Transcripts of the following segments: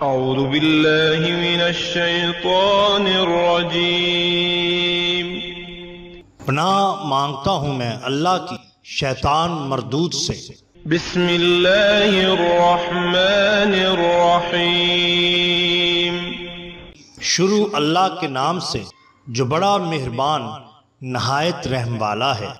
اعوذ باللہ من الشیطان الرجیم۔ پناہ مانگتا ہوں میں اللہ کی شیطان مردود سے۔ بسم اللہ الرحمن الرحیم۔ شروع اللہ کے نام سے جو بڑا مہربان نہایت رحم والا ہے۔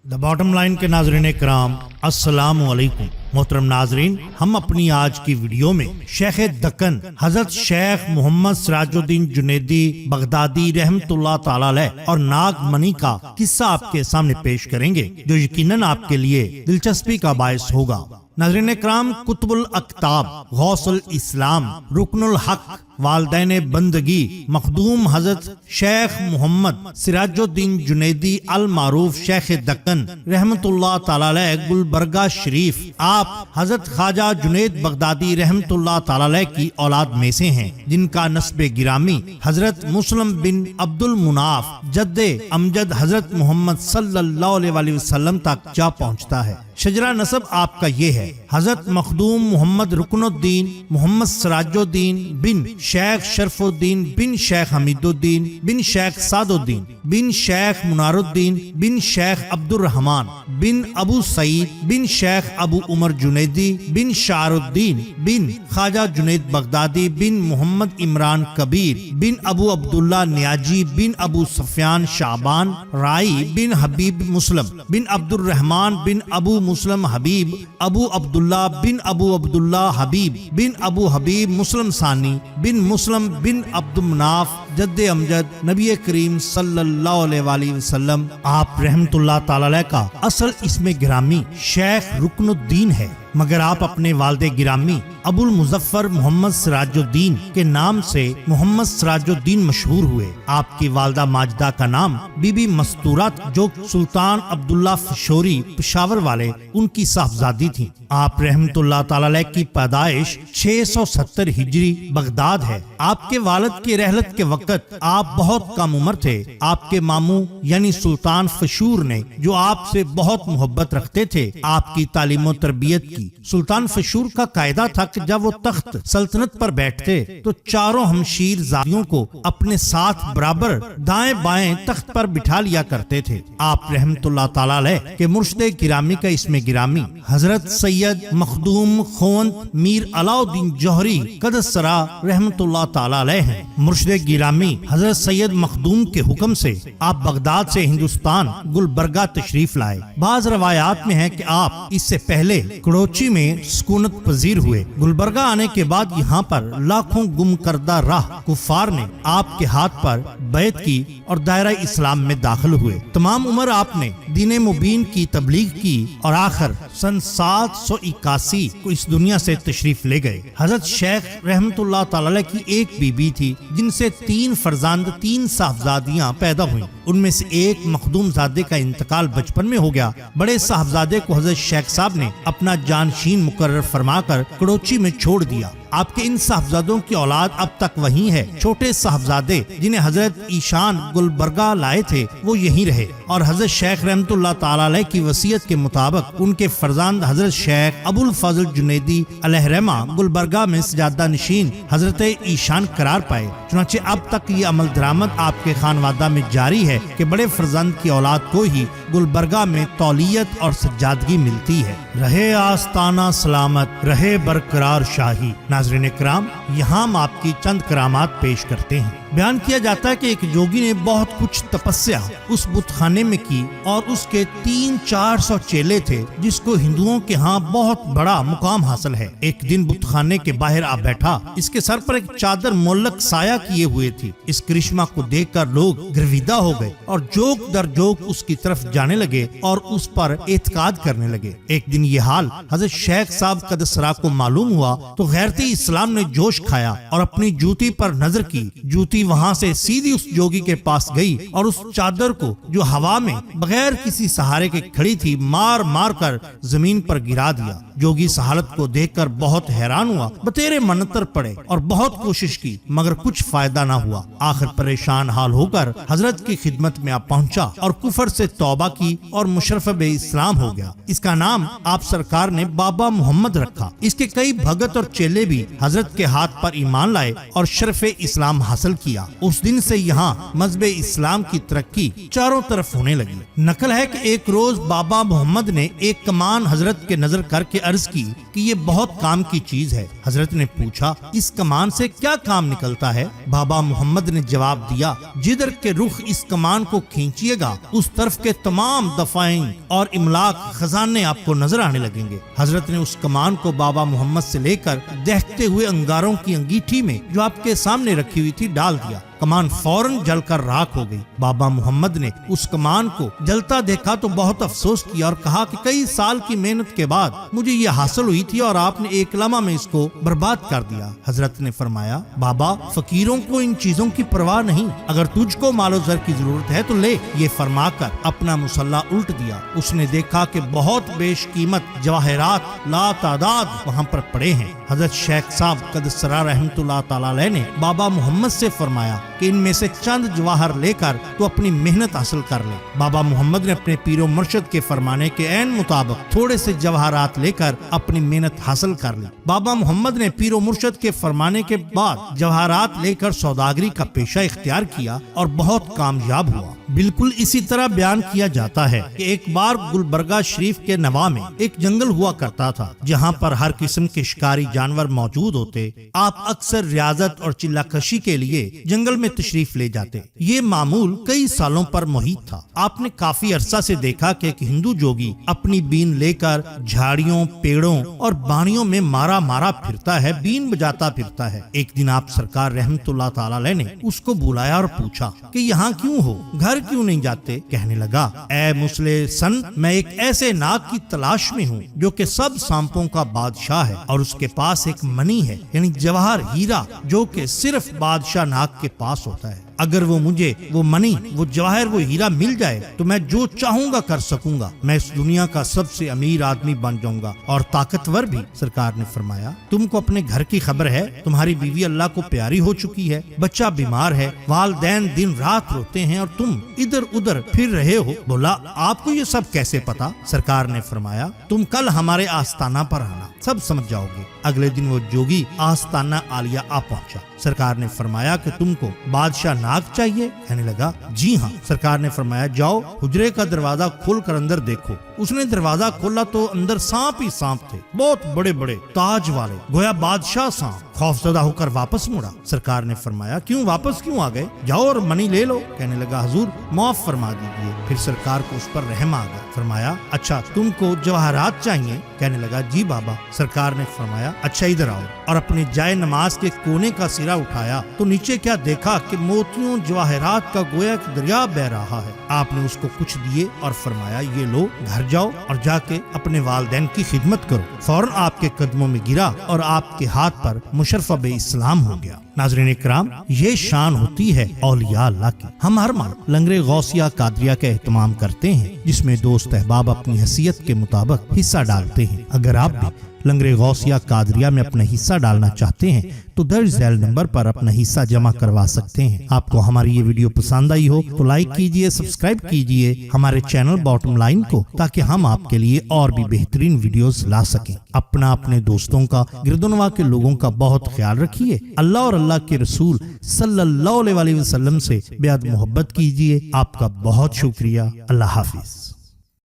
دا باٹم لائن کے ناظرین کرام، السلام علیکم۔ محترم ناظرین، ہم اپنی آج کی ویڈیو میں شیخ دکن حضرت شیخ محمد سراج الدین جنیدی بغدادی رحمت اللہ تعالی علیہ اور ناگ منی کا قصہ آپ کے سامنے پیش کریں گے، جو یقیناً آپ کے لیے دلچسپی کا باعث ہوگا۔ ناظرین کرام، قطب الاقطاب، غوث الاسلام، رکن الحق، والدین بندگی، مخدوم حضرت شیخ محمد سراج الدین جنیدی المعروف شیخ دکن رحمت اللہ تعالی علیہ گلبرگہ شریف، آپ حضرت خواجہ جنید بغدادی رحمت اللہ تعالی علیہ کی اولاد میں سے ہیں، جن کا نسب گرامی حضرت مسلم بن عبد المناف جد امجد حضرت محمد صلی اللہ علیہ وسلم تک جا پہنچتا ہے۔ شجرہ نسب آپ کا یہ ہے: حضرت مخدوم محمد رکن الدین محمد سراج الدین بن شیخ شرف الدین بن شیخ حمید الدین بن شیخ سعد الدین بن شیخ منار الدین بن شیخ عبد الرحمن بن ابو سعید بن شیخ ابو عمر جنیدی بن شعر الدین بن خواجہ جنید بغدادی بن محمد عمران کبیر بن ابو عبداللہ نیاجی بن ابو سفیان شعبان رائی بن حبیب مسلم بن عبد الرحمن بن ابو مسلم حبیب ابو عبداللہ بن ابو عبداللہ حبیب بن ابو حبیب مسلم ثانی بن مسلم بن عبد مناف جد امجد نبی کریم صلی اللہ علیہ وسلم۔ آپ رحمت اللہ تعالی علیہ کا اصل اسم گرامی شیخ رکن الدین ہے، مگر آپ اپنے والد گرامی ابو المظفر محمد سراج الدین کے نام سے محمد سراج الدین مشہور ہوئے۔ آپ کی والدہ ماجدہ کا نام بی بی مستورہ، جو سلطان عبداللہ فشوری پشاور والے ان کی صاحبزادی تھیں۔ آپ رحمت اللہ تعالی علیہ کی پیدائش 670 ہجری بغداد ہے۔ آپ کے والد کے رحلت کے وقت آپ بہت کم عمر تھے۔ آپ کے ماموں یعنی سلطان فشور نے، جو آپ سے بہت محبت رکھتے تھے، آپ کی تعلیم و تربیت کی۔ سلطان فشور کا قاعدہ تھا کہ جب وہ تخت سلطنت پر بیٹھتے تو چاروں ہمشیر زادیوں کو اپنے ساتھ برابر دائیں بائیں تخت پر بٹھا لیا کرتے تھے۔ آپ رحمت اللہ تعالی علیہ کے مرشد گرامی کا اسم گرامی حضرت سید مخدوم خوند میر علاء الدین جوہری قدس سرا رحمت اللہ تعالی علیہ ہیں۔ مرشد گرامی حضرت سید مخدوم کے حکم سے آپ بغداد سے ہندوستان گلبرگہ تشریف لائے۔ بعض روایات میں ہے کہ آپ اس سے پہلے کروچی میں سکونت پذیر ہوئے۔ گلبرگہ آنے کے بعد یہاں پر لاکھوں گم کردہ راہ کفار نے آپ کے ہاتھ پر بیعت کی اور دائرہ اسلام میں داخل ہوئے۔ تمام عمر آپ نے دین مبین کی تبلیغ کی اور آخر سن 781 کو اس دنیا سے تشریف لے گئے۔ حضرت شیخ رحمت اللہ تعالی علیہ کی ایک بیوی تھی، جن سے 3 فرزند 3 صاحبزادیاں پیدا ہوئیں۔ ان میں سے ایک مخدوم زادے کا انتقال بچپن میں ہو گیا۔ بڑے صاحبزادے کو حضرت شیخ صاحب نے اپنا جانشین مقرر فرما کر کروچی میں چھوڑ دیا۔ آپ کے ان صاحبزادوں کی اولاد اب تک وہیں ہے۔ چھوٹے صاحبزادے جنہیں حضرت ایشان گلبرگہ لائے تھے وہ یہیں رہے، اور حضرت شیخ رحمت اللہ تعالی علیہ کی وصیت کے مطابق ان کے فرزند حضرت شیخ ابو الفضل جنیدی علیہ رحمہ گلبرگہ میں سجادہ نشین حضرت ایشان قرار پائے۔ چنانچہ اب تک یہ عمل درآمد آپ کے خانوادہ میں جاری ہے کہ بڑے فرزند کی اولاد کو ہی گلبرگہ میں تولیت اور سجادگی ملتی ہے۔ رہے آستانہ سلامت، رہے برقرار شاہی۔ ناظرین کرام، یہاں ہم آپ کی چند کرامات پیش کرتے ہیں۔ بیان کیا جاتا ہے کہ ایک جوگی نے بہت کچھ تپسیا اس بت خانے میں کی، اور اس کے 300-400 چیلے تھے، جس کو ہندوؤں کے ہاں بہت بڑا مقام حاصل ہے۔ ایک دن بت خانے کے باہر آ بیٹھا، اس کے سر پر ایک چادر معلق سایہ کیے ہوئے تھی۔ اس کرشمہ کو دیکھ کر لوگ گرویدہ ہو گئے اور جوک در جوک اس کی طرف جانے لگے اور اس پر اعتقاد کرنے لگے۔ ایک دن یہ حال حضرت شیخ صاحب قدس سرا کو معلوم ہوا تو غیرت اسلام نے جوش کھایا اور اپنی جوتی پر نظر کی۔ جوتی وہاں سے سیدھی اس جوگی کے پاس گئی اور اس چادر کو، جو ہوا میں بغیر کسی سہارے کے کھڑی تھی، مار مار کر زمین پر گرا دیا۔ जोगी इस हालत को देखकर बहुत हैरान हुआ, बतेरे मंतर पड़े और बहुत कोशिश की मगर कुछ फायदा ना हुआ। आखिर परेशान हाल होकर हजरत की खिदमत में आप पहुंचा और कुफर से तौबा की और मुशर्रफ इस्लाम हो गया। इसका नाम आप सरकार ने बाबा मोहम्मद रखा। इसके कई भगत और चेले भी हजरत के हाथ पर ईमान लाए और शर्फ इस्लाम हासिल किया। उस दिन से यहाँ मजहब इस्लाम की तरक्की चारों तरफ होने लगी। नकल है कि एक रोज बाबा मोहम्मद ने एक कमान हजरत के नजर करके अर्ज की कि ये बहुत काम की चीज है। हजरत ने पूछा, इस कमान से क्या काम निकलता है? बाबा मोहम्मद ने जवाब दिया, जिधर के रुख इस कमान को खींचिएगा उस तरफ के तमाम दफाइन और इमलाक खजाने आपको नजर आने लगेंगे। हजरत ने उस कमान को बाबा मोहम्मद से लेकर दहकते हुए अंगारों की अंगीठी में जो आपके सामने रखी हुई थी डाल दिया। कमान फौरन जलकर राख हो गई। बाबा मोहम्मद ने उस कमान को जलता देखा तो बहुत अफसोस किया और कहा कि कई साल की मेहनत के बाद मुझे ये हासिल हुई थी और आपने एक लम्हा में इसको बर्बाद कर दिया। हजरत ने फरमाया, बाबा फकीरों को इन चीजों की परवाह नहीं, अगर तुझको मालो ज़र की जरूरत है तो ले। ये फरमाकर अपना मुसल्ला उल्ट दिया। उसने देखा कि बहुत बेशकीमत जवाहरात ला तादाद वहाँ पर पड़े हैं। हजरत शेख साहब कदसरा रहमतुल्लाह तआला अलैह ने बाबा मोहम्मद से फरमाया कि इनमें से चंद जवाहर लेकर तो अपनी मेहनत हासिल कर ले। बाबा मोहम्मद ने अपने पीरो मुर्शिद के फरमाने के ऐन मुताबिक थोड़े से जवाहरात लेकर अपनी मेहनत हासिल कर ली। बाबा मोहम्मद ने पीरो मुर्शिद के फरमाने के बाद जवाहरात लेकर सौदागरी का पेशा इख्तियार किया और बहुत कामयाब हुआ। बिल्कुल इसी तरह बयान किया जाता है कि एक बार गुलबर्गा शरीफ के नवा में एक जंगल हुआ करता था जहाँ पर हर किस्म के शिकारी जानवर मौजूद होते। आप अक्सर रियाजत और चिल्लाकशी के लिए जंगल में तशरीफ ले जाते। ये मामूल कई सालों पर मुहित था। आपने काफी अरसा से देखा कि एक हिंदू जोगी अपनी बीन लेकर झाड़ियों, पेड़ों और बाणियों में मारा मारा फिरता है, बीन बजाता फिरता है। एक दिन आप सरकार रहमतुल्लाह तआला अलैह ने उसको बुलाया और पूछा कि यहाँ क्यों हो, घर क्यों नहीं जाते? कहने लगा, ऐ मुसले सन, मैं एक ऐसे नाग की तलाश में हूँ जो कि सब सांपों का बादशाह है और उसके पास एक मनी है, यानी जवाहर हीरा, जो कि सिर्फ बादशाह नाग के पास होता है। अगर वो मुझे वो मनी, वो जवाहर, वो हीरा मिल जाए तो मैं जो चाहूंगा कर सकूंगा। मैं इस दुनिया का सबसे अमीर आदमी बन जाऊंगा और ताकतवर भी। सरकार ने फरमाया, तुमको अपने घर की खबर है? तुम्हारी बीवी अल्लाह को प्यारी हो चुकी है, बच्चा बीमार है, वालिदैन दिन रात रोते हैं और तुम इधर उधर फिर रहे हो। बोला, आपको ये सब कैसे पता? सरकार ने फरमाया, तुम कल हमारे आस्ताना पर आना, सब समझ जाओगे। अगले दिन वो जोगी आस्ताना आलिया आ पहुंचा। सरकार ने फरमाया कि तुमको बादशाह नाग चाहिए? कहने लगा, जी हाँ। सरकार ने फरमाया, जाओ हुजरे का दरवाजा खोल कर अंदर देखो। उसने दरवाजा खोला तो अंदर सांप ही सांप थे, बहुत बड़े बड़े ताज वाले, गोया बादशाह सांप। खौफजदा होकर वापस मुड़ा। सरकार ने फरमाया, क्यों वापस क्यों आ गए? जाओ और मनी ले लो। कहने लगा, हुजूर माफ फरमा दीजिए। फिर सरकार को उस पर रहम आ गया। फरमाया, अच्छा तुमको जवाहरात चाहिए? कहने लगा, जी बाबा। सरकार ने फरमाया, अच्छा इधर आओ। और अपने जाए नमाज के कोने का सिरा उठाया तो नीचे क्या देखा कि मोतियों जवाहरात का गोया एक दरिया बह रहा है। आपने उसको कुछ दिए और फरमाया, ये लो, घर जाओ और जाके अपने वालिदैन की खिदमत करो। फौरन आपके कदमों में गिरा और आपके हाथ पर मुशर्रफ इस्लाम हो गया। नाज़रीन इकराम, ये शान होती है औलिया अल्लाह की। हम हर माह लंगरे गौसिया कादरिया का एहतमाम करते हैं, जिसमें दोस्त अहबाब अपनी हैसियत के मुताबिक हिस्सा डालते हैं। अगर आप भी लंगरे गौसिया कादरिया में अपना हिस्सा डालना चाहते हैं तो दर्ज झैल नंबर पर अपना हिस्सा जमा करवा सकते हैं। आपको हमारी ये वीडियो पसंद आई हो तो लाइक कीजिए, सब्सक्राइब कीजिए हमारे चैनल बॉटम लाइन को, ताकि हम आपके लिए और भी बेहतरीन वीडियोस ला सकें। अपना, अपने दोस्तों का, गिरदुनवा के लोगों का बहुत ख्याल रखिए। अल्लाह और अल्लाह के रसूल सल्लल्लाहु अलैहि वसल्लम से बेहद मोहब्बत कीजिए। आपका बहुत शुक्रिया। अल्लाह हाफिज।